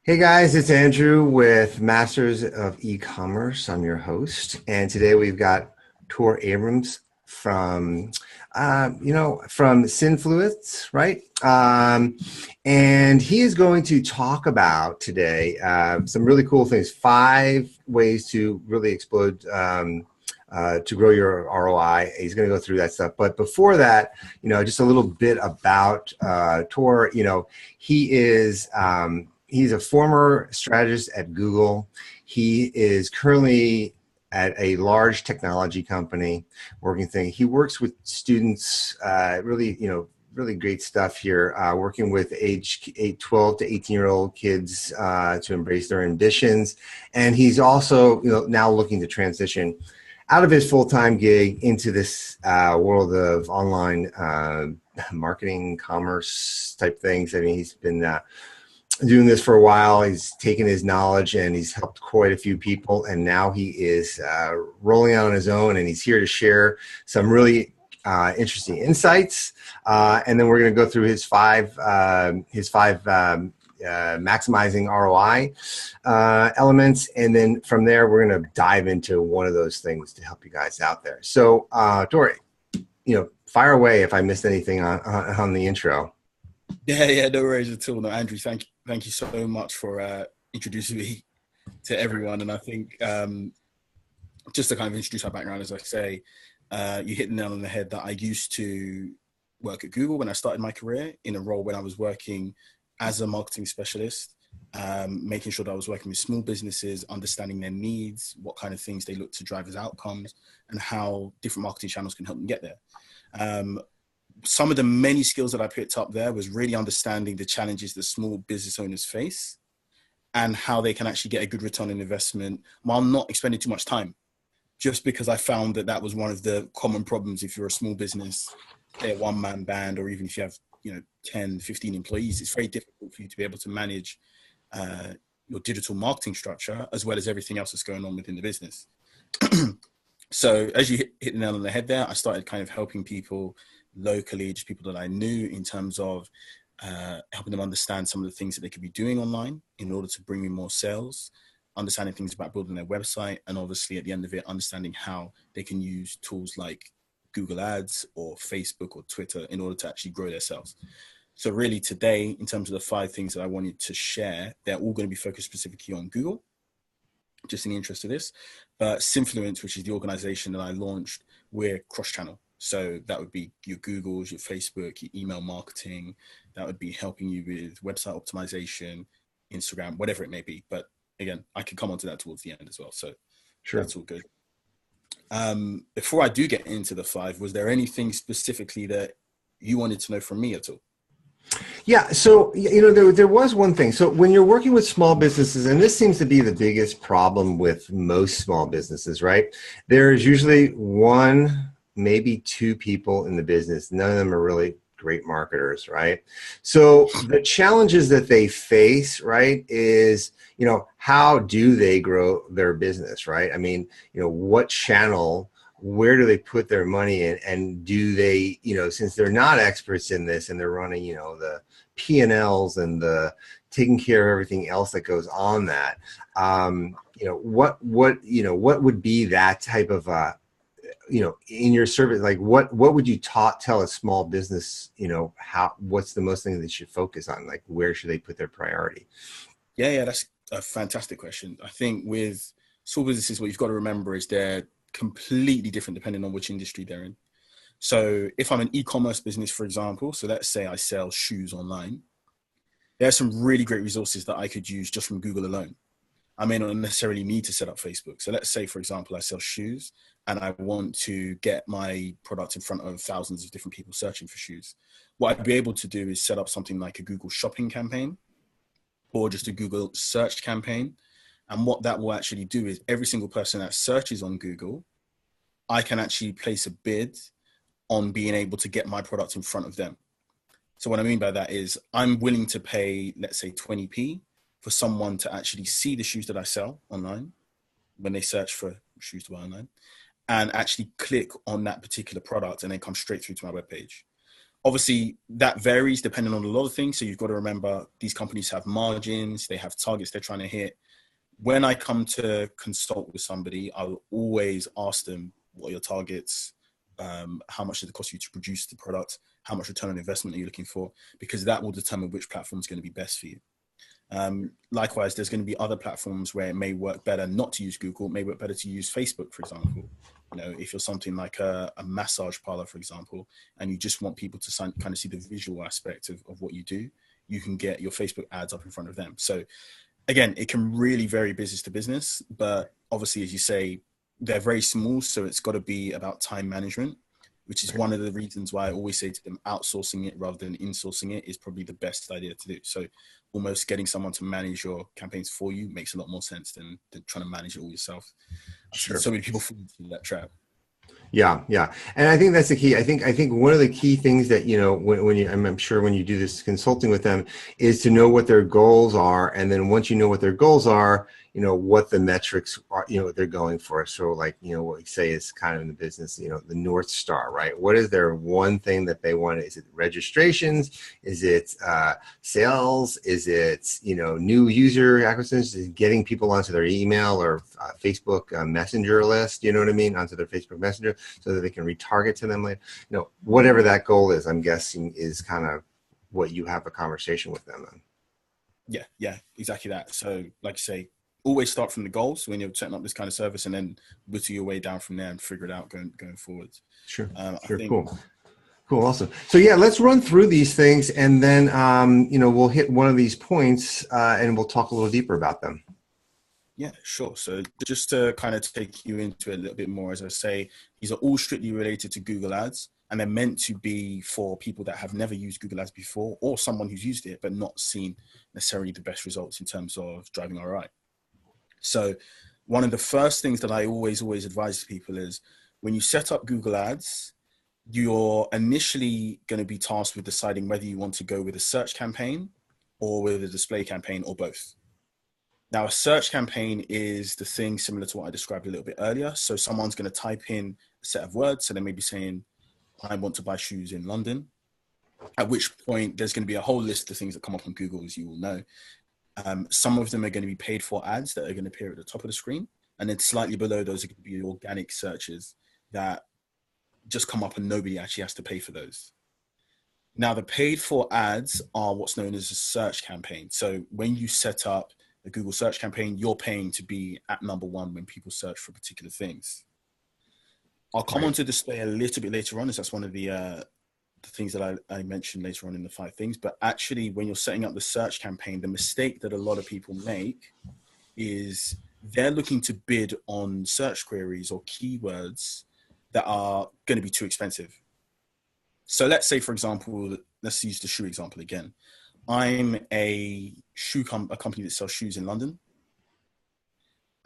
Hey guys, it's Andrew with Masters of E-commerce. I'm your host, and today we've got Tor Abrams from, from Fluids, right? And he is going to talk about today some really cool things. 5 ways to really explode. To grow your ROI. He's going to go through that stuff. But before that, just a little bit about Tor. He is he's a former strategist at Google. He is currently at a large technology company working thing. He works with students, really great stuff here, working with age 12 to 18-year-old kids to embrace their ambitions. And he's also, now looking to transition out of his full-time gig into this world of online marketing, commerce type things. I mean, he's been doing this for a while. He's taken his knowledge and he's helped quite a few people. And now he is rolling out on his own, and he's here to share some really interesting insights. And then we're going to go through his five maximizing ROI elements. And then from there, we're going to dive into one of those things to help you guys out there. So, Tori, fire away if I missed anything on the intro. Yeah, no worries at all. No, Andrew, thank you so much for introducing me to everyone. And I think just to kind of introduce my background, as I say, you hit the nail on the head that I used to work at Google when I started my career in a role when I was working as a marketing specialist, making sure that I was working with small businesses, understanding their needs, what kind of things they look to drive as outcomes, and how different marketing channels can help them get there. Some of the many skills that I picked up there was really understanding the challenges that small business owners face and how they can actually get a good return on investment while not expending too much time. Just because I found that was one of the common problems if you're a small business, say a one-man band, or even if you have 10, 15 employees, it's very difficult for you to be able to manage your digital marketing structure as well as everything else that's going on within the business. So as you hit the nail on the head there, I started kind of helping people locally, just people that I knew, in terms of helping them understand some of the things that they could be doing online in order to bring in more sales, understanding things about building their website, and obviously at the end of it, understanding how they can use tools like Google Ads or Facebook or Twitter in order to actually grow their sales. So really today, in terms of the 5 things that I wanted to share, they're all going to be focused specifically on Google, just in the interest of this. But Synfluence, which is the organization that I launched, we're cross-channel. So that would be your Googles, your Facebook, your email marketing. That would be helping you with website optimization, Instagram, whatever it may be. But again, I can come onto that towards the end as well. So Sure. that's all good. Before I do get into the 5, was there anything specifically that you wanted to know from me at all? Yeah, so there was one thing. So when you're working with small businesses, and this seems to be the biggest problem with most small businesses, right? There's usually one, maybe 2 people in the business. None of them are really great marketers, right? So the challenges that they face, right, is, how do they grow their business, right? I mean, what channel, where do they put their money in, and do they, since they're not experts in this and they're running, the P&Ls and the taking care of everything else that goes on that, what would be that type of, in your service, like what would you tell a small business, what's the most thing they should focus on? Like, where should they put their priority? Yeah, that's a fantastic question. I think with small businesses, what you've got to remember is they're completely different depending on which industry they're in. So if I'm an e-commerce business, for example, so let's say I sell shoes online, there are some really great resources that I could use just from Google alone. I may not necessarily need to set up Facebook. So let's say, for example, I sell shoes and I want to get my product in front of thousands of different people searching for shoes. What I'd be able to do is set up something like a Google shopping campaign or just a Google search campaign. And what that will actually do is every single person that searches on Google, I can actually place a bid on being able to get my product in front of them. So what I mean by that is I'm willing to pay, let's say 20p for someone to actually see the shoes that I sell online when they search for shoes to buy online and actually click on that particular product and then come straight through to my webpage. Obviously, that varies depending on a lot of things. So you've got to remember these companies have margins, they have targets they're trying to hit. When I come to consult with somebody, I'll always ask them, what are your targets? How much does it cost you to produce the product? How much return on investment are you looking for? Because that will determine which platform is going to be best for you. Likewise, there's going to be other platforms where it may work better not to use Google. It may work better to use Facebook, for example. You know, if you're something like a massage parlor, for example, and you just want people to kind of see the visual aspect of what you do, you can get your Facebook ads up in front of them. So again, it can really vary business to business, but obviously, as you say, they're very small. So it's got to be about time management, which is one of the reasons why I always say to them, outsourcing it rather than insourcing it is probably the best idea to do. So almost getting someone to manage your campaigns for you makes a lot more sense than trying to manage it all yourself. Sure. So many people fall into that trap. Yeah, yeah, and I think that's the key. I think one of the key things that, you know, when you, I'm sure when you do this consulting with them, is to know what their goals are, and then once you know what their goals are, you know what the metrics are, you know, what they're going for. So like, you know, what we say is kind of in the business, you know, the North Star, right? What is their one thing that they want? Is it registrations? Is it sales? Is it, you know, new user acquisitions? Is it getting people onto their email or Facebook Messenger list? You know what I mean? Onto their Facebook Messenger, so that they can retarget to them later. You know, whatever that goal is, I'm guessing is kind of what you have a conversation with them on. Yeah, exactly that. So like I say, always start from the goals when you're setting up this kind of service, and then whittle your way down from there and figure it out going forward. Sure. I think, Cool. Awesome. So yeah, let's run through these things, and then you know, we'll hit one of these points and we'll talk a little deeper about them. Yeah, sure. So just to kind of take you into it a little bit more, as I say, these are all strictly related to Google Ads, and they're meant to be for people that have never used Google Ads before, or someone who's used it but not seen necessarily the best results in terms of driving ROI. So one of the first things that I always advise people is, when you set up Google Ads, you're initially going to be tasked with deciding whether you want to go with a search campaign or with a display campaign, or both. Now, a search campaign is the thing similar to what I described a little bit earlier. So someone's going to type in a set of words. So they may be saying, I want to buy shoes in London, at which point there's going to be a whole list of things that come up on Google, as you all know. Some of them are going to be paid for ads that are going to appear at the top of the screen. And then slightly below those are going to be organic searches that just come up and nobody actually has to pay for those. Now, the paid for ads are what's known as a search campaign. So when you set up a Google search campaign, you're paying to be at number one when people search for particular things. I'll come on to display a little bit later on, as that's one of the things that I mentioned later on in the 5 things. But actually, when you're setting up the search campaign, the mistake that a lot of people make is they're looking to bid on search queries or keywords that are going to be too expensive. So let's say, for example, let's use the shoe example again. I'm a company that sells shoes in London,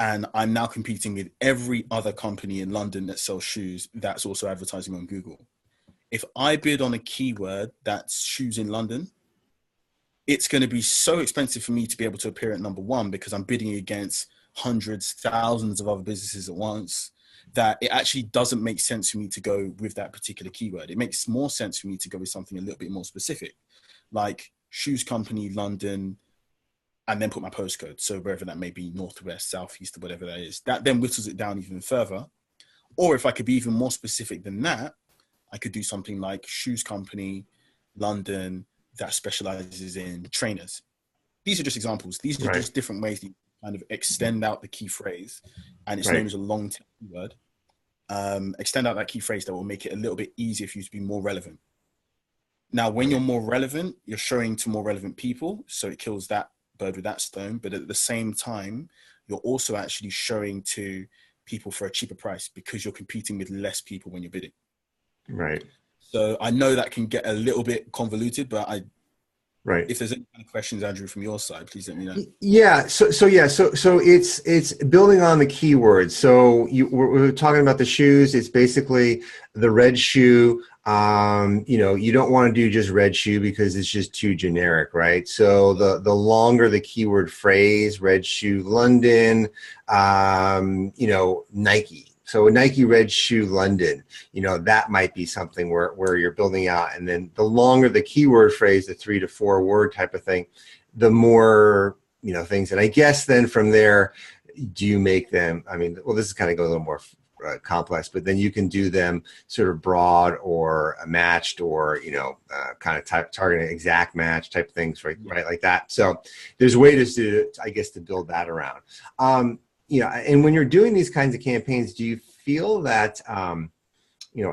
and I'm now competing with every other company in London that sells shoes that's also advertising on Google. If I bid on a keyword that's shoes in London, it's going to be so expensive for me to be able to appear at number one, because I'm bidding against hundreds, thousands of other businesses at once, that it actually doesn't make sense for me to go with that particular keyword. It makes more sense for me to go with something a little bit more specific, like shoes company, London, and then put my postcode. So wherever that may be, northwest, southeast, or whatever that is, that then whittles it down even further. Or if I could be even more specific than that, I could do something like shoes company, London, that specializes in trainers. These are just examples. These are just different ways to kind of extend out the key phrase, and it's known as a long tail keyword. Extend out that key phrase that will make it a little bit easier for you to be more relevant. Now, when you're more relevant, you're showing to more relevant people, so it kills that bird with that stone. But at the same time, you're also actually showing to people for a cheaper price, because you're competing with less people when you're bidding. Right. So I know that can get a little bit convoluted, but if there's any kind of questions, Andrew, from your side, please let me know. Yeah. So it's building on the keywords. So we're talking about the shoes. It's basically the red shoe. You know, you don't want to do just red shoe because it's just too generic, right? So the longer the keyword phrase, red shoe, London, you know, Nike, so a Nike red shoe London, that might be something where you're building out. And then the longer the keyword phrase, the 3 to 4 word type of thing, the more, things. And I guess then from there, do you make them, well, this is kind of go a little more complex, but then you can do them sort of broad or matched or, kind of targeting exact match type things, right? Like that. So there's ways to, I guess, to build that around. And when you're doing these kinds of campaigns, do you feel that,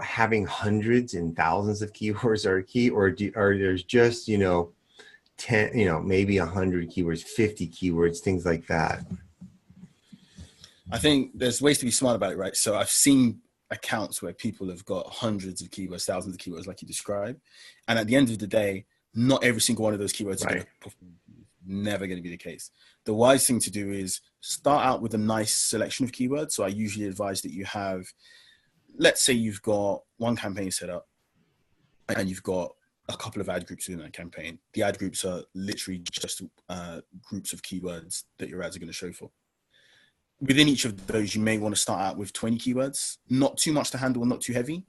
having hundreds and thousands of keywords are key, or there's just, 10, maybe 100 keywords, 50 keywords, things like that? I think there's ways to be smart about it, right? So I've seen accounts where people have got hundreds of keywords, thousands of keywords, like you described. And at the end of the day, not every single one of those keywords are going to perform. Never going to be the case. The wise thing to do is start out with a nice selection of keywords. So I usually advise that you have, let's say you've got one campaign set up and you've got a couple of ad groups within that campaign. The ad groups are literally just groups of keywords that your ads are going to show for. Within each of those, you may want to start out with 20 keywords, not too much to handle, not too heavy.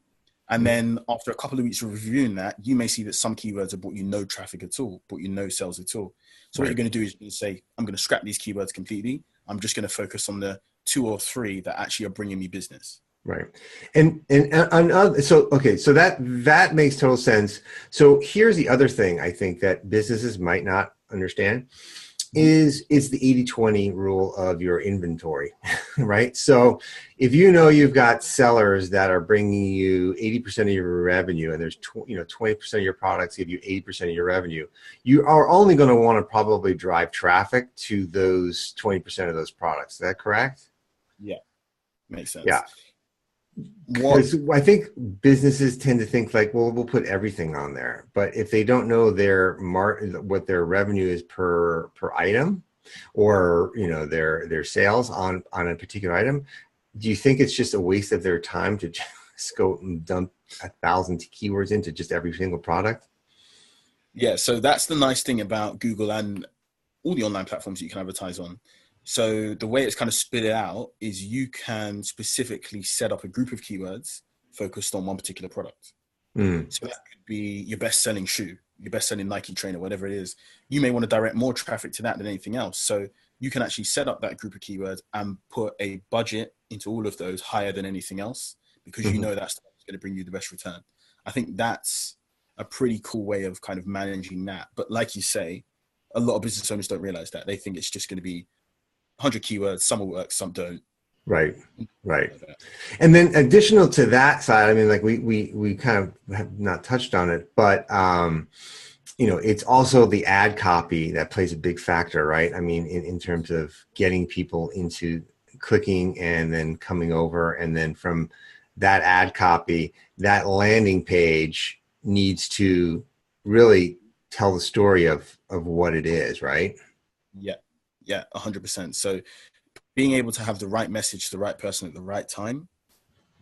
And then after a couple of weeks of reviewing that, you may see that some keywords have brought you no traffic at all, brought you no sales at all. So what you're going to do is you're going to say, I'm going to scrap these keywords completely. I'm just going to focus on the 2 or 3 that actually are bringing me business. Right. So that makes total sense. So here's the other thing I think that businesses might not understand is the 80-20 rule of your inventory, right? So if you've got sellers that are bringing you 80% of your revenue, and there's 20% of your products give you 80% of your revenue, you are only going to want to probably drive traffic to those 20% of those products. Is that correct? Yeah, makes sense. Yeah. Because I think businesses tend to think like, well, we'll put everything on there, but if they don't know what their revenue is per item, or their sales on a particular item, do you think it's just a waste of their time to just go and dump 1,000 keywords into just every single product? Yeah, so that's the nice thing about Google and all the online platforms that you can advertise on. So the way it's kind of split it out is you can specifically set up a group of keywords focused on one particular product. So that could be your best-selling shoe, your best-selling Nike trainer, whatever it is. You may want to direct more traffic to that than anything else. So you can actually set up that group of keywords and put a budget into all of those higher than anything else, because you know that's going to bring you the best return. I think that's a pretty cool way of kind of managing that. But like you say, a lot of business owners don't realize that. They think it's just going to be 100 keywords, some will work, some don't. Right. And then additional to that side, like we kind of have not touched on it, but it's also the ad copy that plays a big factor, right? In terms of getting people into clicking and then coming over, and then from that ad copy, that landing page needs to really tell the story of what it is, right? Yeah, 100%. So being able to have the right message to the right person at the right time,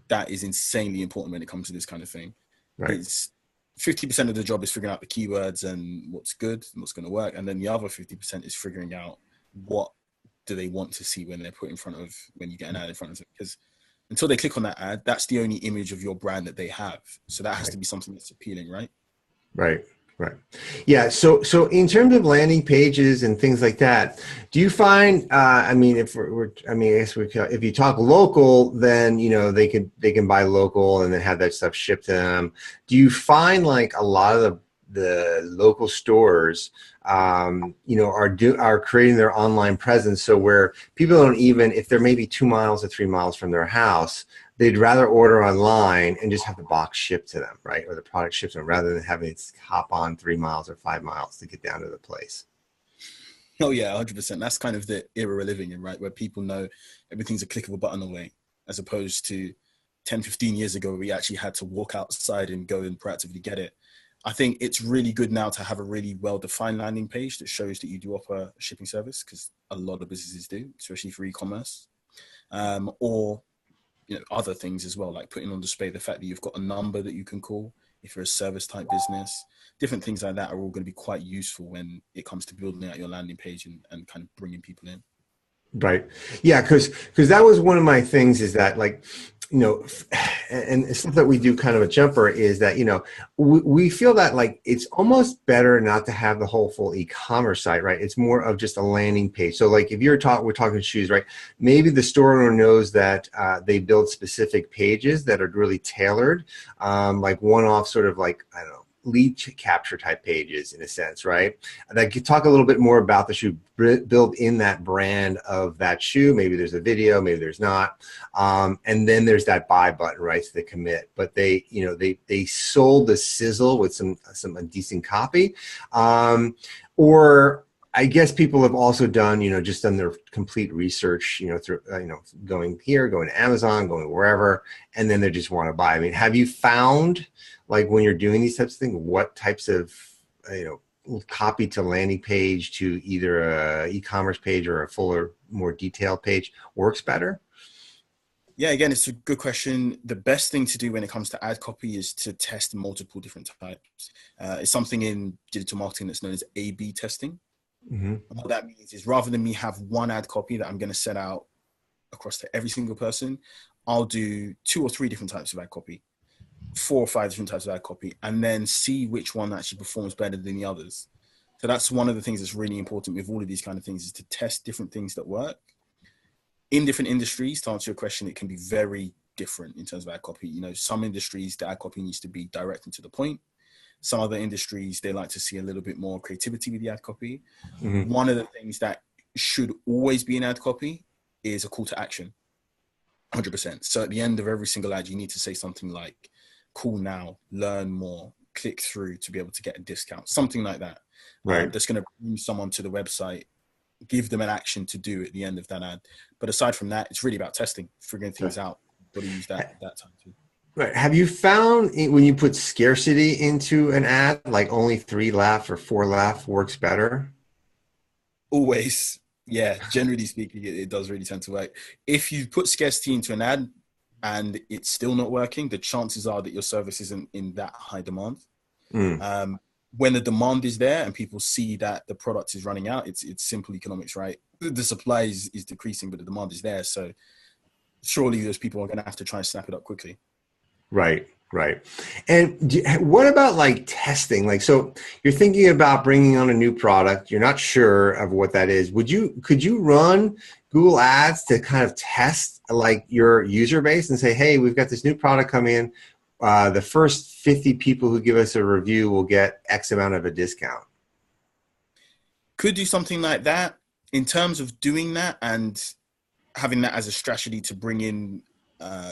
that is insanely important when it comes to this kind of thing. Right. It's 50% of the job is figuring out the keywords and what's good and what's going to work. And then the other 50% is figuring out what do they want to see when you get an ad in front of them. Because until they click on that ad, that's the only image of your brand that they have. So that has to be something that's appealing, right? Right. Yeah. So in terms of landing pages and things like that, do you find, if if you talk local, then, they can buy local and then have that stuff shipped to them. Do you find like a lot of the local stores, are creating their online presence, so where people don't even, if they're maybe 2 miles or 3 miles from their house, they'd rather order online and just have the box shipped to them, right? Or the product shipped to them, rather than having to hop on 3 miles or 5 miles to get down to the place. Oh yeah, 100%. That's kind of the era we're living in, right? Where people know everything's a click of a button away, as opposed to 10, 15 years ago, where we actually had to walk outside and go and proactively get it. I think it's really good now to have a really well-defined landing page that shows that you do offer a shipping service, because a lot of businesses do, especially for e-commerce, or other things as well, like putting on display the fact that you've got a number that you can call if you're a service type business. Different things like that are all going to be quite useful when it comes to building out your landing page and kind of bringing people in. Right. Yeah. Because that was one of my things, is that, like, you know, and stuff that we do kind of a jumper is that, you know, we feel that like it's almost better not to have the whole full e-commerce site, right? It's more of just a landing page. So like if we're talking shoes, right? Maybe the store owner knows that they build specific pages that are really tailored, like one-off sort of like, I don't know, lead capture type pages in a sense, right? That could talk a little bit more about the shoe, build in that brand of that shoe. Maybe there's a video, maybe there's not. And then there's that buy button, right? So they commit, but they, you know, they sold the sizzle with some decent copy. Or I guess people have also done, you know, just done their complete research, you know, through, you know, going here, going to Amazon, going wherever, and then they just want to buy. I mean, have you found, like when you're doing these types of things, what types of, you know, copy to landing page to either a e-commerce page or a fuller, more detailed page works better? Yeah, again, it's a good question. The best thing to do when it comes to ad copy is to test multiple different types. It's something in digital marketing that's known as A/B testing. Mm-hmm. And what that means is rather than me have one ad copy that I'm going to set out across to every single person, I'll do 2 or 3 different types of ad copy, 4 or 5 different types of ad copy, and then see which one actually performs better than the others. So that's one of the things that's really important with all of these kind of things, is to test different things that work. In different industries, to answer your question, it can be very different in terms of ad copy. You know, some industries, the ad copy needs to be direct and to the point. Some other industries, they like to see a little bit more creativity with the ad copy. Mm-hmm. One of the things that should always be in ad copy is a call to action, 100%. So at the end of every single ad, you need to say something like, call now, learn more, click through to be able to get a discount, something like that. Right. That's going to bring someone to the website, give them an action to do at the end of that ad. But aside from that, it's really about testing, figuring things out. Got to use that time too. Right. Have you found when you put scarcity into an ad, like only 3 left or 4 left works better? Always. Yeah, generally speaking, it does really tend to work. If you put scarcity into an ad and it's still not working, the chances are that your service isn't in that high demand. Mm. When the demand is there and people see that the product is running out, it's simple economics, right? The supply is decreasing, but the demand is there. So surely those people are going to have to try and snap it up quickly. Right, right. And what about like testing? Like, so you're thinking about bringing on a new product. You're not sure of what that is. Could you run Google Ads to kind of test like your user base and say, hey, we've got this new product coming in. The first 50 people who give us a review will get X amount of a discount. Could do something like that. In terms of doing that and having that as a strategy to bring in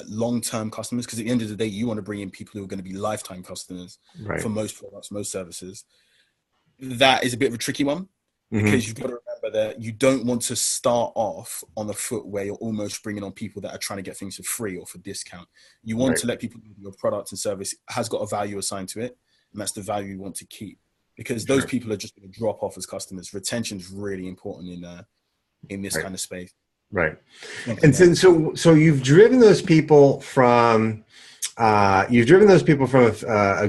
long-term customers, because at the end of the day, you want to bring in people who are going to be lifetime customers Right. for most products, most services. That is a bit of a tricky one, Mm-hmm. because you've got to remember that you don't want to start off on the foot where you're almost bringing on people that are trying to get things for free or for discount. You want Right. to let people know your product and service has got a value assigned to it, and that's the value you want to keep, because those Sure. people are just going to drop off as customers. Retention is really important in this Right. kind of space. Right. Something And that so you've driven those people from a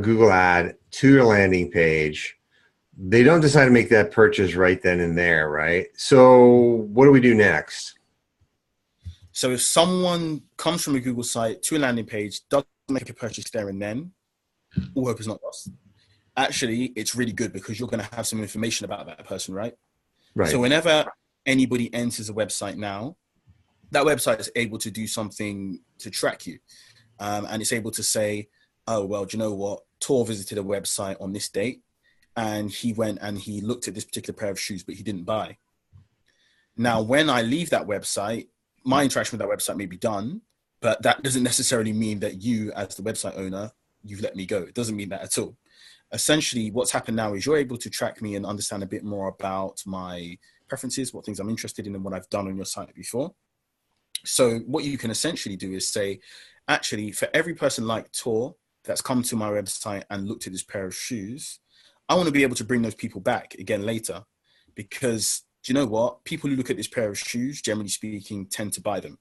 Google ad to your landing page. They don't decide to make that purchase right then and there, right? So what do we do next? So if someone comes from a Google site to a landing page, doesn't make a purchase there and then, all hope is not lost. Actually, it's really good because you're going to have some information about that person, right? So Right. whenever anybody enters a website now, that website is able to do something to track you. And it's able to say, oh, well, do you know what? Tor visited a website on this date and he went and he looked at this particular pair of shoes, but he didn't buy. Now, when I leave that website, my interaction with that website may be done, but that doesn't necessarily mean that you, as the website owner, you've let me go. It doesn't mean that at all. Essentially, what's happened now is you're able to track me and understand a bit more about my preferences, what things I'm interested in, and what I've done on your site before. So what you can essentially do is say, actually, for every person like Tor that's come to my website and looked at this pair of shoes, I want to be able to bring those people back again later, because do you know what? People who look at this pair of shoes, generally speaking, tend to buy them.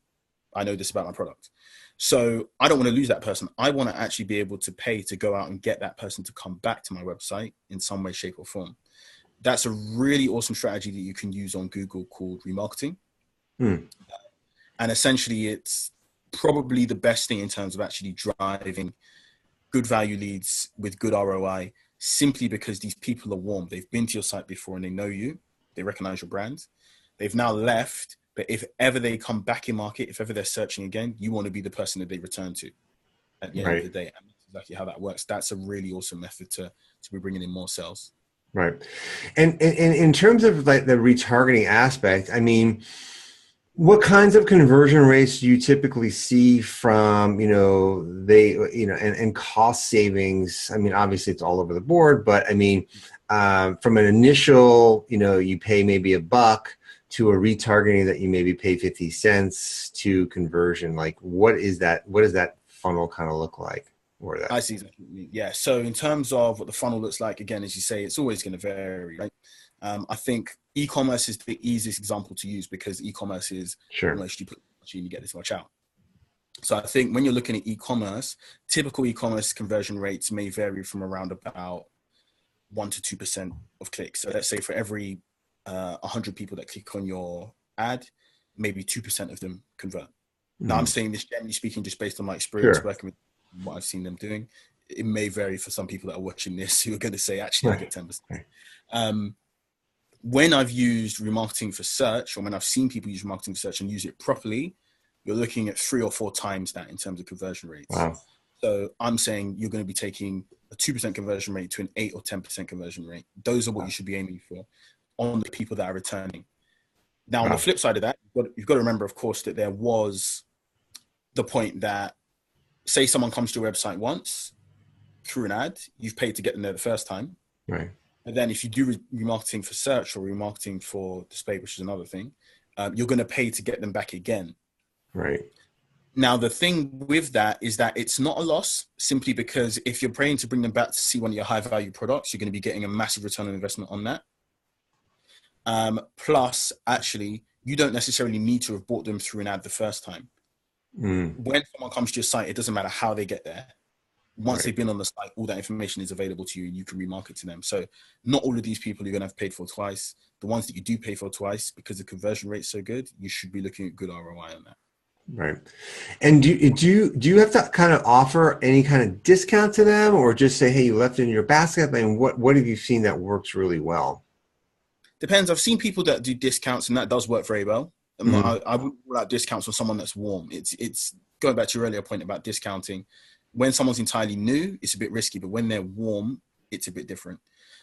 I know this about my product. So I don't want to lose that person. I want to actually be able to pay to go out and get that person to come back to my website in some way, shape, or form. That's a really awesome strategy that you can use on Google called remarketing. Hmm. And essentially probably the best thing in terms of actually driving good value leads with good ROI, simply because these people are warm. They've been to your site before and they know you. They recognize your brand. They've now left, but if ever they come back in market, if ever they're searching again, you want to be the person that they return to at the end of the day. And that's exactly how that works. That's a really awesome method to be bringing in more sales. Right. And in terms of like the retargeting aspect, I mean, what kinds of conversion rates do you typically see from, and cost savings? I mean, obviously it's all over the board, but I mean, from an initial, you pay maybe $1 to a retargeting that you maybe pay 50 cents to conversion, like what does that funnel kind of look like? Or that? I see. Yeah. So in terms of what the funnel looks like, again, as you say, it's always going to vary, right? I think e-commerce is the easiest example to use because e-commerce is almost you put much in, you get this much out. So I think when you're looking at e-commerce, typical e-commerce conversion rates may vary from around about 1 to 2% of clicks. So let's say for every 100 people that click on your ad, maybe 2% of them convert. Now I'm saying this generally speaking, just based on my experience working with what I've seen them doing. It may vary for some people that are watching this who are going to say, actually, I get 10%. When I've used remarketing for search, or when I've seen people use remarketing for search and use it properly, you're looking at 3 or 4 times that in terms of conversion rates. Wow. So I'm saying you're going to be taking a 2% conversion rate to an 8 or 10% conversion rate. Those are what you should be aiming for on the people that are returning. Now, on the flip side of that, you've got to remember, of course, that there was the point that, say someone comes to your website once through an ad, you've paid to get them there the first time. Right. And then if you do remarketing for search or remarketing for display, which is another thing, you're going to pay to get them back again. Right. Now, the thing with that is that it's not a loss, simply because if you're praying to bring them back to see one of your high value products, you're going to be getting a massive return on investment on that. Plus, actually, you don't necessarily need to have bought them through an ad the first time. When someone comes to your site, it doesn't matter how they get there. Once they've been on the site, all that information is available to you and you can remarket to them. So not all of these people you're going to have paid for twice. The ones that you do pay for twice, because the conversion rate's so good, you should be looking at good ROI on that. Right. And do you have to kind of offer any kind of discount to them, or just say, hey, you left it in your basket? I mean, what have you seen that works really well? Depends. I've seen people that do discounts and that does work very well. I wouldn't rule out discounts for someone that's warm. It's going back to your earlier point about discounting. When someone's entirely new, it's a bit risky, but when they're warm, it's a bit different.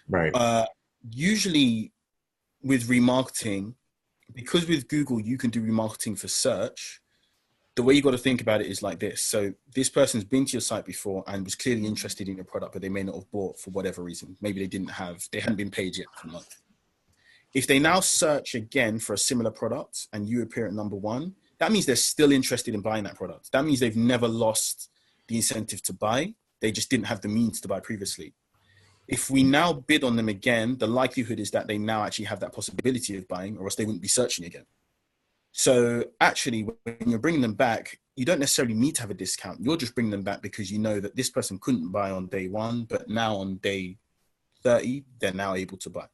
Right. Usually with remarketing, because with Google, you can do remarketing for search. The way you got to think about it is like this. So this person's been to your site before and was clearly interested in your product, but they may not have bought for whatever reason. Maybe they hadn't been paid yet for a month. If they now search again for a similar product and you appear at number 1, that means they're still interested in buying that product. That means they've never lost the incentive to buy. They just didn't have the means to buy previously. If we now bid on them again, the likelihood is that they now actually have that possibility of buying, or else they wouldn't be searching again. So actually, when you're bringing them back, you don't necessarily need to have a discount. You're just bringing them back because you know that this person couldn't buy on day 1, but now on day 30, they're now able to buy.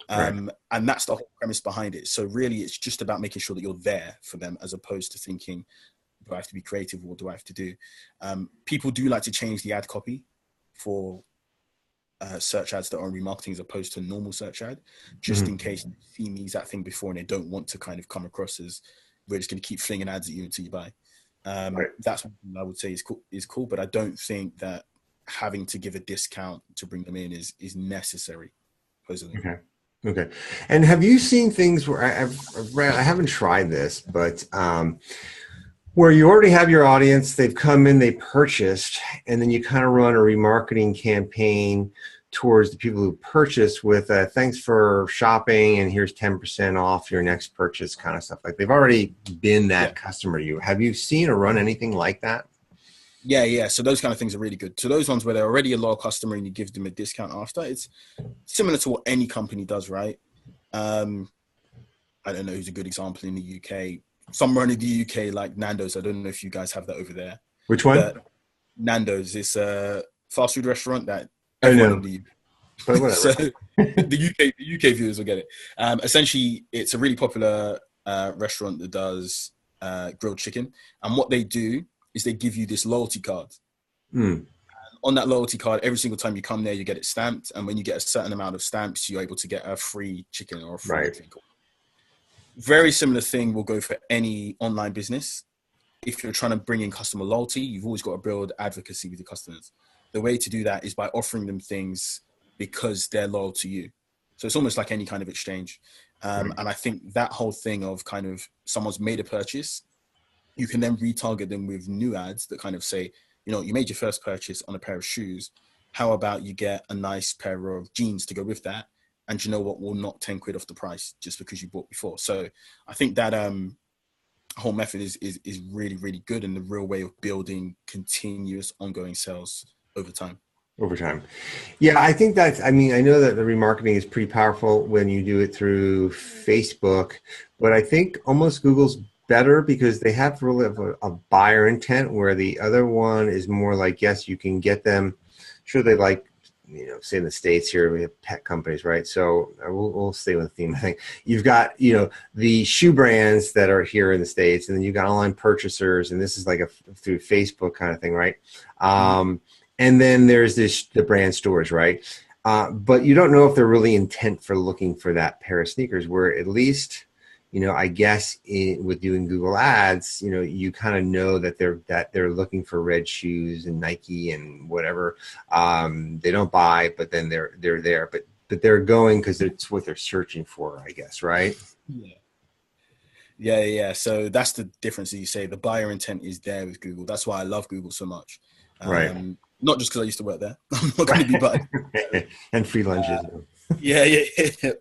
And that's the whole premise behind it. So really, it's just about making sure that you're there for them, as opposed to thinking, do I have to be creative? What do I have to do? People do like to change the ad copy for search ads that are on remarketing as opposed to normal search ad, just in case you've seen the exact thing before and they don't want to kind of come across as, we're just going to keep flinging ads at you until you buy. That's what I would say is cool, but I don't think that having to give a discount to bring them in is necessary. Supposedly. Okay. And have you seen things where I've read, I haven't tried this, but where you already have your audience, they've come in, they purchased, and then you kind of run a remarketing campaign towards the people who purchased with thanks for shopping and here's 10% off your next purchase kind of stuff. Like they've already been that customer. Have you seen or run anything like that? Yeah. So those kind of things are really good. So those ones where they're already a loyal customer and you give them a discount after, it's similar to what any company does, right? I don't know who's a good example in the UK. Somewhere in the UK, like Nando's. I don't know if you guys have that over there. Which one? But Nando's is a fast food restaurant that everyone in the UK. So the UK viewers will get it. Essentially, it's a really popular restaurant that does grilled chicken. And what they do is they give you this loyalty card. Mm. On that loyalty card, every single time you come there, you get it stamped. And when you get a certain amount of stamps, you're able to get a free chicken or a free thing. Very similar thing will go for any online business. If you're trying to bring in customer loyalty, you've always got to build advocacy with your customers. The way to do that is by offering them things because they're loyal to you. So it's almost like any kind of exchange. And I think that whole thing of kind of someone's made a purchase, you can then retarget them with new ads that kind of say, you know, you made your first purchase on a pair of shoes. How about you get a nice pair of jeans to go with that? And you know what, we'll knock 10 quid off the price just because you bought before. So I think that whole method is really, really good, and the real way of building continuous ongoing sales over time. Yeah, I think that's, I mean, I know that the remarketing is pretty powerful when you do it through Facebook, but I think almost Google's better because they have really a buyer intent, where the other one is more like, yes, you can get them. Sure, they like, you know, say in the States here, we have pet companies, right? So we'll stay with the theme. I think you've got, you know, the shoe brands that are here in the States, and then you've got online purchasers, and this is like a through Facebook kind of thing, right? And then there's the brand stores, right? But you don't know if they're really intent for looking for that pair of sneakers, where at least, you know, I guess with doing Google ads, you know, you kind of know that they're looking for red shoes and Nike and whatever. They don't buy, but then they're there, but they're going because it's what they're searching for, I guess, right? Yeah. So that's the difference. That you say the buyer intent is there with Google. That's why I love Google so much. Right. Not just because I used to work there. I'm not going to be buying. And free lunches. Yeah,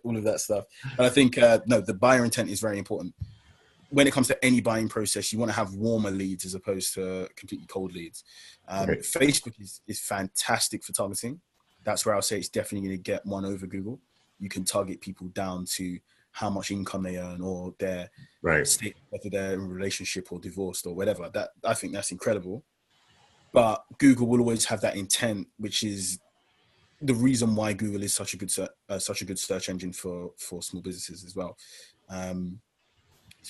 all of that stuff. And I think, no, the buyer intent is very important. When it comes to any buying process, you want to have warmer leads as opposed to completely cold leads. Facebook is fantastic for targeting. That's where I'll say it's definitely going to get one over Google. You can target people down to how much income they earn or their state, whether they're in a relationship or divorced or whatever. That, I think that's incredible. But Google will always have that intent, which is the reason why Google is such a good search engine for small businesses as well. So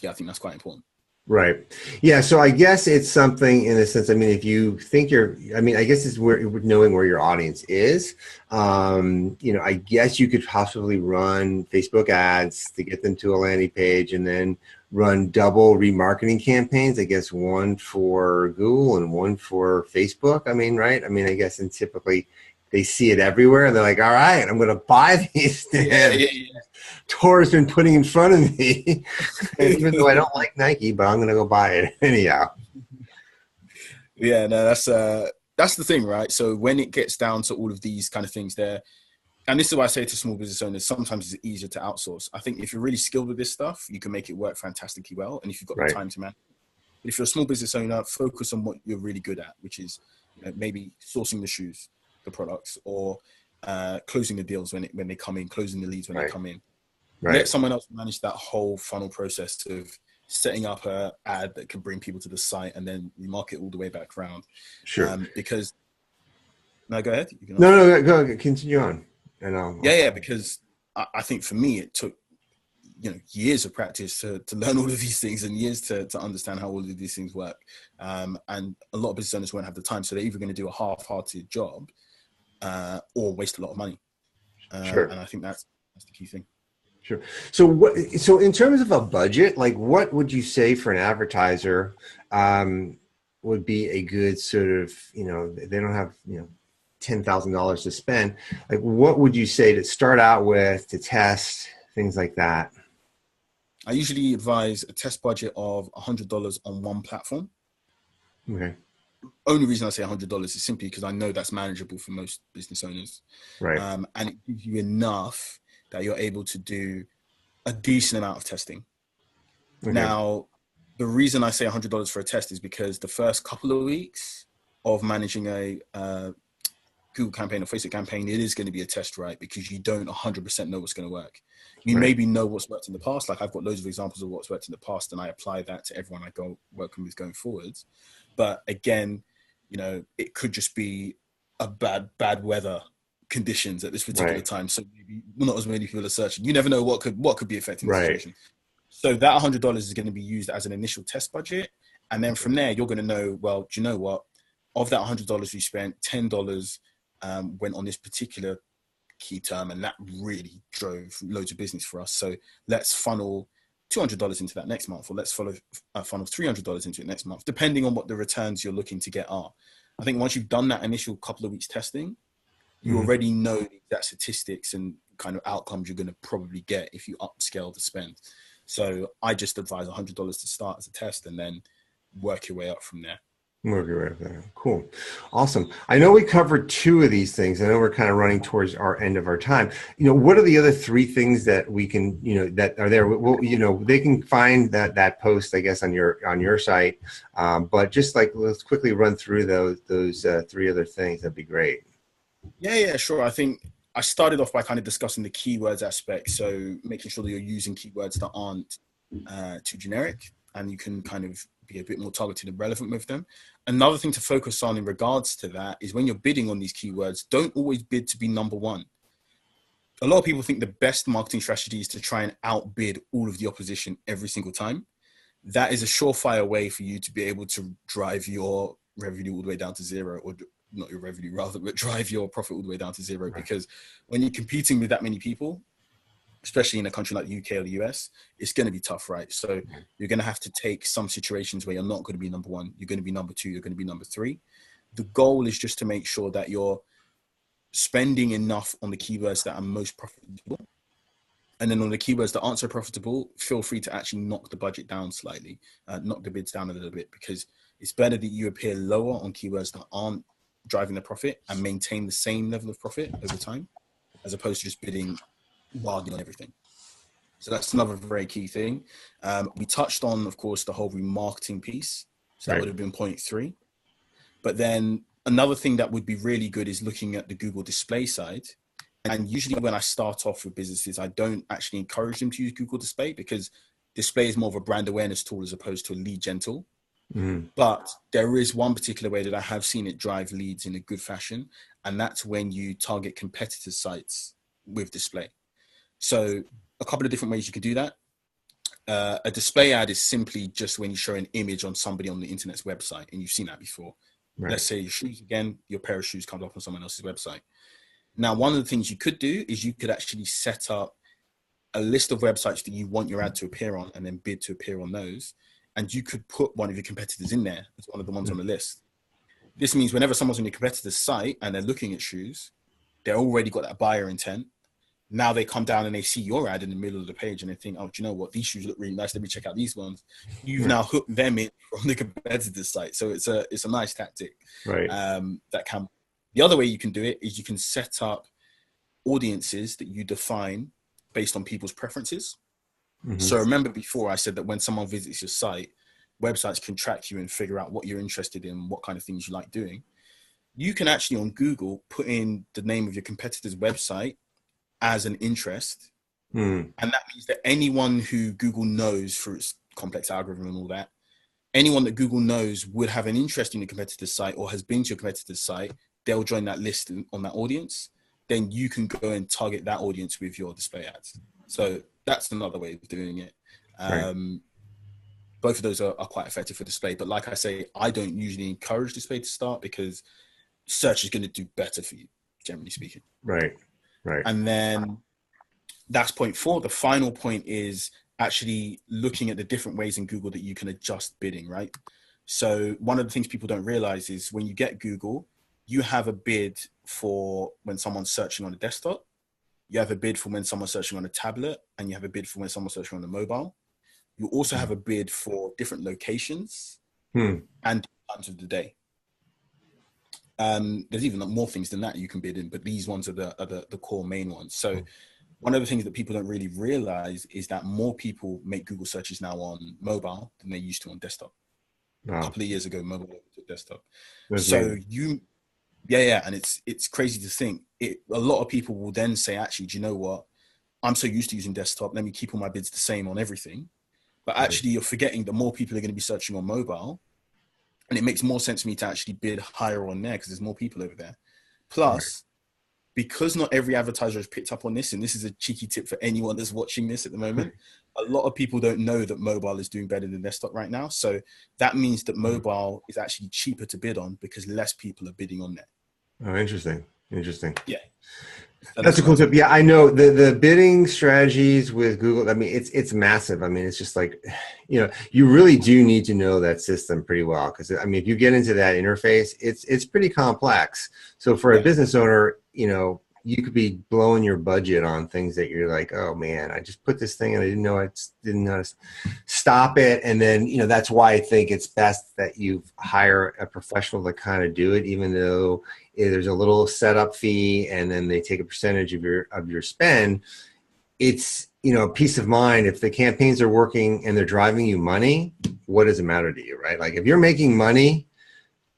yeah, I think that's quite important. Right. Yeah. So I guess it's something in a sense. I mean, if you think I guess it's where knowing where your audience is. You know, I guess you could possibly run Facebook ads to get them to a landing page, and then run double remarketing campaigns. I guess one for Google and one for Facebook. I mean, right? I mean, I guess, and typically they see it everywhere, and they're like, all right, I'm going to buy these. Yeah. Tor's been putting in front of me. And even though I don't like Nike, but I'm going to go buy it anyhow. Yeah, no, that's the thing, right? So when it gets down to all of these kind of things there, and this is why I say to small business owners, sometimes it's easier to outsource. I think if you're really skilled with this stuff, you can make it work fantastically well. And if you've got the time to manage it. But if you're a small business owner, focus on what you're really good at, which is, you know, maybe sourcing the shoes, the products, or closing the deals when they come in, closing the leads when they come in. Let someone else manage that whole funnel process of setting up an ad that can bring people to the site and then remarket all the way back around. Sure. Because no, go ahead. No, go continue on. And because I think for me it took, you know, years of practice to learn all of these things, and years to understand how all of these things work. And a lot of business owners won't have the time, so they're either going to do a half-hearted job or waste a lot of money. And I think that's the key thing. Sure. So in terms of a budget, like what would you say for an advertiser would be a good sort of, you know, they don't have, you know, $10,000 to spend. Like what would you say to start out with, to test, things like that? I usually advise a test budget of $100 on one platform. Okay. Only reason I say $100 is simply because I know that's manageable for most business owners. Right. And it gives you enough that you're able to do a decent amount of testing. Okay. Now, the reason I say $100 for a test is because the first couple of weeks of managing a Google campaign or Facebook campaign, it is going to be a test, right? Because you don't 100% know what's going to work. You maybe know what's worked in the past. Like I've got loads of examples of what's worked in the past, and I apply that to everyone I go working with going forwards. But again, you know, it could just be a bad weather conditions at this particular time. So maybe not as many people are searching. You never know what could be affecting the situation. So that $100 is going to be used as an initial test budget. And then from there, you're going to know, well, do you know what? Of that $100 we spent, $10 went on this particular key term, and that really drove loads of business for us. So let's funnel $200 into that next month, or let's funnel $300 into it next month, depending on what the returns you're looking to get are. I think once you've done that initial couple of weeks testing, you already know the exact statistics and kind of outcomes you're going to probably get if you upscale the spend. So I just advise $100 to start as a test, and then work your way up from there. Work your way up there. Cool. Awesome. I know we covered two of these things. I know we're kind of running towards our end of our time. What are the other three things that we can, that are there? Well, they can find that post, I guess, on your site. But just like, let's quickly run through those three other things. That'd be great. Yeah, sure. I think I started off by kind of discussing the keywords aspect. So making sure that you're using keywords that aren't too generic, and you can kind of be a bit more targeted and relevant with them. Another thing to focus on in regards to that is when you're bidding on these keywords, don't always bid to be number one. A lot of people think the best marketing strategy is to try and outbid all of the opposition every single time. That is a surefire way for you to be able to drive your revenue all the way down to zero, or not your revenue rather, but drive your profit all the way down to zero. Because when you're competing with that many people, especially in a country like the UK or the US, it's going to be tough, right? So you're going to have to take some situations where you're not going to be number one. You're going to be number two. You're going to be number three. The goal is just to make sure that you're spending enough on the keywords that are most profitable. And then on the keywords that aren't so profitable, feel free to actually knock the budget down slightly, knock the bids down a little bit, because it's better that you appear lower on keywords that aren't driving the profit and maintain the same level of profit over time, as opposed to just bidding wildly on everything. So that's another very key thing. We touched on, of course, the whole remarketing piece. So that would have been point 3. But then another thing that would be really good is looking at the Google display side. And usually when I start off with businesses, I don't actually encourage them to use Google display, because display is more of a brand awareness tool as opposed to a lead gen tool. But there is one particular way that I have seen it drive leads in a good fashion. And that's when you target competitor sites with display. So a couple of different ways you could do that. A display ad is simply just when you show an image on somebody on the internet's website, and you've seen that before. Let's say your shoes again, your pair of shoes comes up on someone else's website. Now, one of the things you could do is you could actually set up a list of websites that you want your ad to appear on, and then bid to appear on those. And you could put one of your competitors in there as one of the ones on the list. This means whenever someone's on your competitor's site and they're looking at shoes, they're already got that buyer intent. Now they come down and they see your ad in the middle of the page and they think, oh, do you know what? These shoes look really nice. Let me check out these ones. You've now hooked them in from the competitor's site. So it's a nice tactic. Right. The other way you can do it is you can set up audiences that you define based on people's preferences. So remember before I said that when someone visits your site, websites can track you and figure out what you're interested in, what kind of things you like doing. You can actually on Google put in the name of your competitor's website as an interest. And that means that anyone who Google knows through its complex algorithm and all that, anyone that Google knows would have an interest in your competitor's site or has been to your competitor's site, they'll join that list on that audience. Then you can go and target that audience with your display ads. So that's another way of doing it. Both of those are quite effective for display. But like I say, I don't usually encourage display to start, because search is going to do better for you, generally speaking. Right. And then that's point 4. The final point is actually looking at the different ways in Google that you can adjust bidding, right? So one of the things people don't realize is when you get Google, you have a bid for when someone's searching on a desktop. You have a bid for when someone's searching on a tablet, and you have a bid for when someone's searching on a mobile. You also have a bid for different locations and times of the day. There's even more things than that you can bid in, but these ones are the core main ones. So one of the things that people don't really realize is that more people make Google searches now on mobile than they used to on desktop. A couple of years ago, mobile to desktop. And it's crazy to think. A lot of people will then say, actually, do you know what? I'm so used to using desktop. Let me keep all my bids the same on everything. But actually, you're forgetting that more people are going to be searching on mobile. And it makes more sense for me to actually bid higher on there because there's more people over there. Plus, because not every advertiser has picked up on this, and this is a cheeky tip for anyone that's watching this at the moment, a lot of people don't know that mobile is doing better than desktop right now. So that means that mobile is actually cheaper to bid on because less people are bidding on there. Oh, interesting. Interesting. Yeah. That's a cool tip. Yeah, I know the bidding strategies with Google. I mean, it's massive. I mean, it's just like, you really do need to know that system pretty well, because I mean, if you get into that interface, it's pretty complex. So for a business owner, you could be blowing your budget on things that you're like, oh man, I just put this thing and I didn't know how to stop it. And then, that's why I think it's best that you hire a professional to kind of do it, even though there's a little setup fee and then they take a percentage of your spend. It's, peace of mind. If the campaigns are working and they're driving you money, what does it matter to you, right? Like if you're making money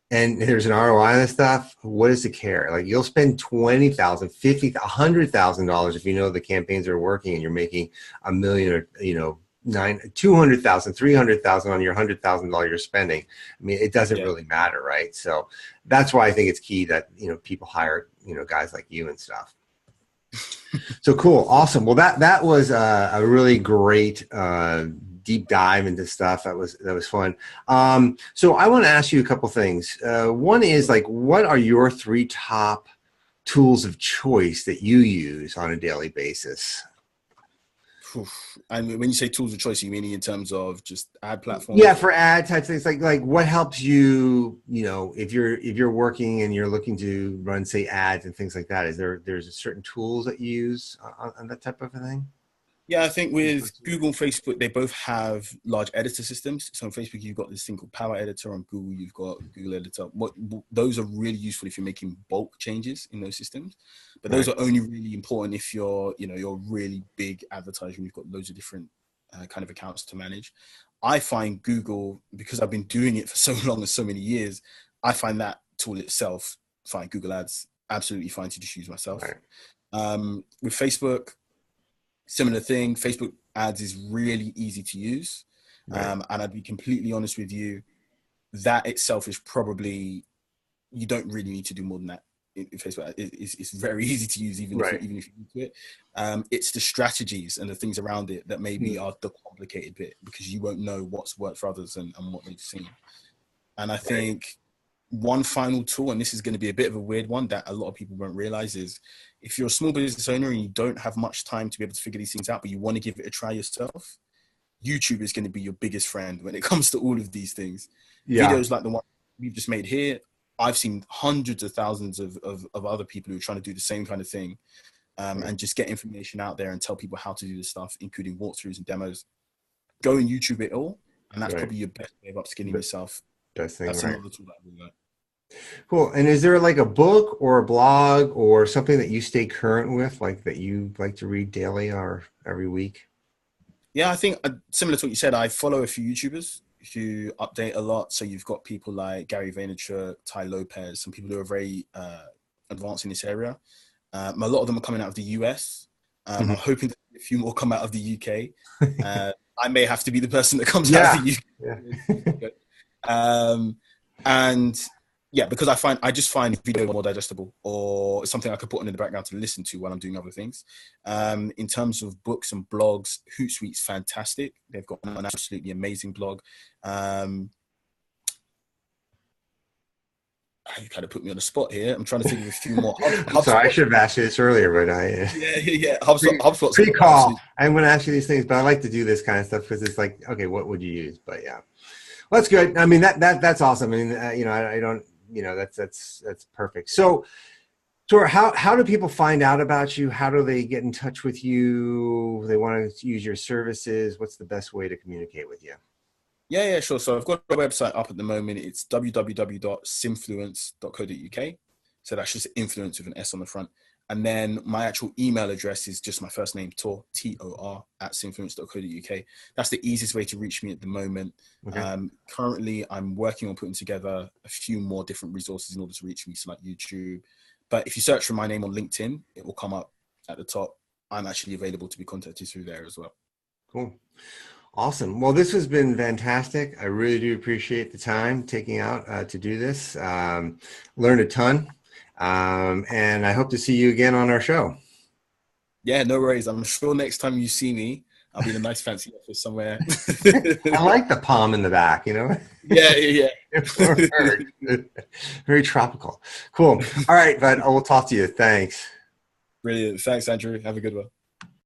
and there's an ROI on this stuff, what does it care? Like you'll spend $20,000, $50,000, $100,000 if you know the campaigns are working and you're making $1 million or $200,000, $300,000 on your $100,000 you're spending. I mean, it doesn't really matter, right? So that's why I think it's key that people hire guys like you and stuff. So cool, awesome. Well, that was a really great deep dive into stuff. That was fun. So I want to ask you a couple things. One is like, what are your 3 top tools of choice that you use on a daily basis? And when you say tools of choice, you mean in terms of just ad platforms? Yeah, for ad type things, like what helps you, if you're working and you're looking to run, say, ads and things like that. There's certain tools that you use on that type of a thing? Yeah, I think with Google and Facebook, they both have large editor systems. So on Facebook, you've got this thing called Power Editor. On Google, you've got Google Editor. Those are really useful if you're making bulk changes in those systems. But those are only really important if you're a really big advertiser and you've got loads of different kind of accounts to manage. I find Google, because I've been doing it for so long and so many years, I find that tool itself fine. Google Ads, absolutely fine to just use myself. With Facebook, similar thing. Facebook ads is really easy to use. And I'd be completely honest with you, that itself is probably, you don't really need to do more than that. Facebook it's very easy to use, even if you do it. It's the strategies and the things around it that maybe are the complicated bit, because you won't know what's worked for others and what they've seen. And I think one final tool, and this is going to be a bit of a weird one that a lot of people won't realize, is if you're a small business owner and you don't have much time to be able to figure these things out, but you want to give it a try yourself, YouTube is going to be your biggest friend when it comes to all of these things. Videos like the one we've just made here, I've seen hundreds of thousands of other people who are trying to do the same kind of thing, and just get information out there and tell people how to do this stuff, including walkthroughs and demos. Go and YouTube it all, and that's probably your best way of upskilling yourself. Best thing, that's another tool that I really like. Cool. And is there like a book or a blog or something that you stay current with, like that you like to read daily or every week? Yeah, I think similar to what you said, I follow a few YouTubers who update a lot. So you've got people like Gary Vaynerchuk, Ty Lopez, some people who are very advanced in this area. A lot of them are coming out of the US. I'm hoping that a few more come out of the UK. I may have to be the person that comes out of the UK. And yeah, because I just find video more digestible, or something I could put on in the background to listen to while I'm doing other things. In terms of books and blogs, Hootsuite's fantastic. They've got an absolutely amazing blog. You kind of put me on the spot here. I'm trying to think of a few more. Sorry, I should have asked you this earlier, but HubSpot's pre-call. I'm going to ask you these things, but I like to do this kind of stuff because it's like, okay, what would you use? But yeah, well, that's good. I mean, that's awesome. I mean, I don't. That's perfect. So Tor, how do people find out about you? How do they get in touch with you? They want to use your services. What's the best way to communicate with you? Yeah, sure. So I've got a website up at the moment. It's www.simfluence.co.uk. So that's just influence with an S on the front. And then my actual email address is just my first name, Tor, Tor, @simfluence.co.uk. That's the easiest way to reach me at the moment. Okay. Currently, I'm working on putting together a few more different resources in order to reach me, so like YouTube. But if you search for my name on LinkedIn, it will come up at the top. I'm actually available to be contacted through there as well. Cool. Awesome. Well, this has been fantastic. I really do appreciate the time taking out to do this. Learned a ton. And I hope to see you again on our show. Yeah, no worries. I'm sure next time you see me, I'll be in a nice fancy office somewhere. I like the palm in the back, you know? Yeah, yeah, yeah. Very tropical. Cool. All right, bud. I will talk to you. Thanks. Brilliant. Thanks, Andrew. Have a good one.